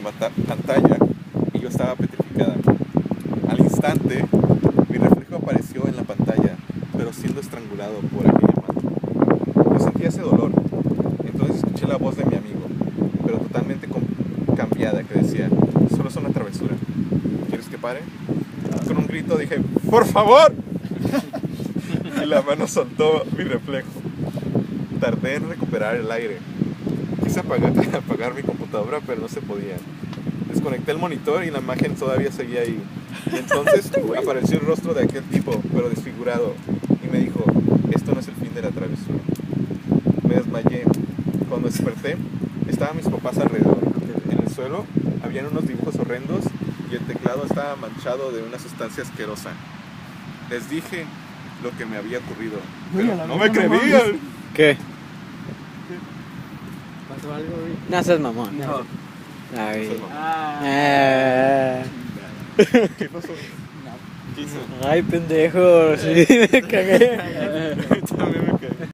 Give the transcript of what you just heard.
pantalla y yo estaba petrificada. Al instante, mi reflejo apareció en la pantalla, pero siendo estrangulado por aquella mano. Yo sentía ese dolor. Entonces escuché la voz de mi amigo, pero totalmente cambiada, que decía: solo es una travesura. ¿Quieres que pare? Con un grito dije: ¡por favor! Y la mano soltó mi reflejo. Tardé en recuperar el aire. Quise apagar mi computadora, pero no se podía. Desconecté el monitor y la imagen todavía seguía ahí. Y entonces apareció el rostro de aquel tipo, pero desfigurado, y me dijo: esto no es el fin de la travesura. Me desmayé. Cuando desperté, estaban mis papás alrededor. En el suelo habían unos dibujos horrendos y el teclado estaba manchado de una sustancia asquerosa. Les dije lo que me había ocurrido, pero no me creían. ¿Qué? ¿Pasó algo, güey? No seas mamón. No. Ay. ¿Qué pasó? ¿Qué hizo? Ay, pendejo, sí, me cagué. También me